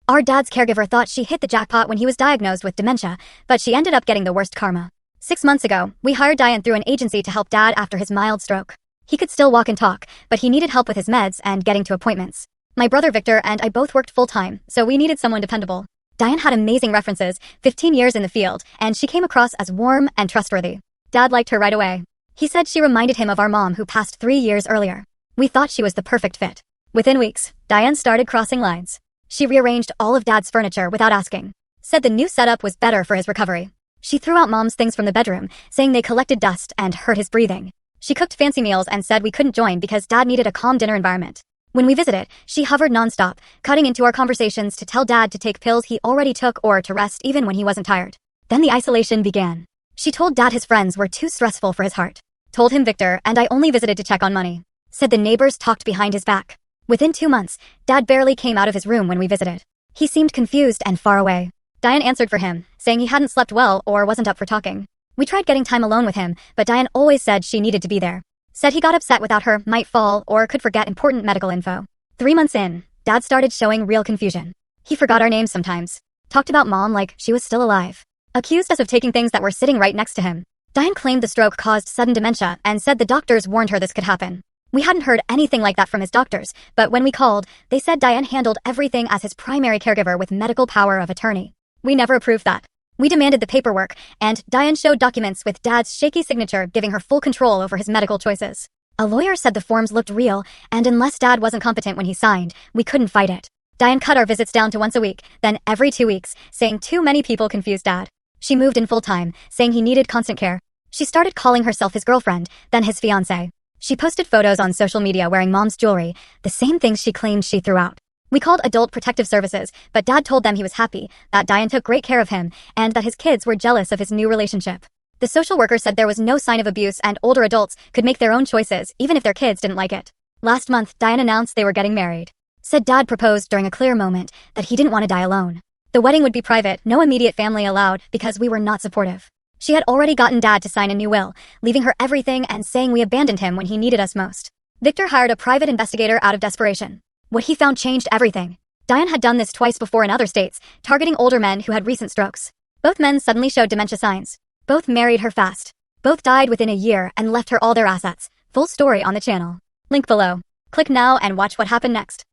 Our dad's caregiver thought she hit the jackpot when he was diagnosed with dementia, but she ended up getting the worst karma. 6 months ago, we hired Diane through an agency to help Dad after his mild stroke. He could still walk and talk, but he needed help with his meds and getting to appointments. My brother Victor and I both worked full-time, so we needed someone dependable. Diane had amazing references, 15 years in the field, and she came across as warm and trustworthy. Dad liked her right away. He said she reminded him of our mom who passed 3 years earlier. We thought she was the perfect fit. Within weeks, Diane started crossing lines. She rearranged all of Dad's furniture without asking. Said the new setup was better for his recovery. She threw out Mom's things from the bedroom, saying they collected dust and hurt his breathing. She cooked fancy meals and said we couldn't join because Dad needed a calm dinner environment. When we visited, she hovered nonstop, cutting into our conversations to tell Dad to take pills he already took or to rest even when he wasn't tired. Then the isolation began. She told Dad his friends were too stressful for his heart. Told him Victor and I only visited to check on money. Said the neighbors talked behind his back. Within 2 months, Dad barely came out of his room when we visited. He seemed confused and far away. Diane answered for him, saying he hadn't slept well or wasn't up for talking. We tried getting time alone with him, but Diane always said she needed to be there. Said he got upset without her, might fall, or could forget important medical info. 3 months in, Dad started showing real confusion. He forgot our names sometimes. Talked about Mom like she was still alive. Accused us of taking things that were sitting right next to him. Diane claimed the stroke caused sudden dementia and said the doctors warned her this could happen. We hadn't heard anything like that from his doctors, but when we called, they said Diane handled everything as his primary caregiver with medical power of attorney. We never approved that. We demanded the paperwork, and Diane showed documents with Dad's shaky signature giving her full control over his medical choices. A lawyer said the forms looked real, and unless Dad wasn't competent when he signed, we couldn't fight it. Diane cut our visits down to once a week, then every 2 weeks, saying too many people confused Dad. She moved in full-time, saying he needed constant care. She started calling herself his girlfriend, then his fiancé. She posted photos on social media wearing Mom's jewelry, the same things she claimed she threw out. We called Adult Protective Services, but Dad told them he was happy, that Diane took great care of him, and that his kids were jealous of his new relationship. The social worker said there was no sign of abuse and older adults could make their own choices, even if their kids didn't like it. Last month, Diane announced they were getting married. Said Dad proposed during a clear moment that he didn't want to die alone. The wedding would be private, no immediate family allowed, because we were not supportive. She had already gotten Dad to sign a new will, leaving her everything and saying we abandoned him when he needed us most. Victor hired a private investigator out of desperation. What he found changed everything. Diane had done this twice before in other states, targeting older men who had recent strokes. Both men suddenly showed dementia signs. Both married her fast. Both died within a year and left her all their assets. Full story on the channel. Link below. Click now and watch what happened next.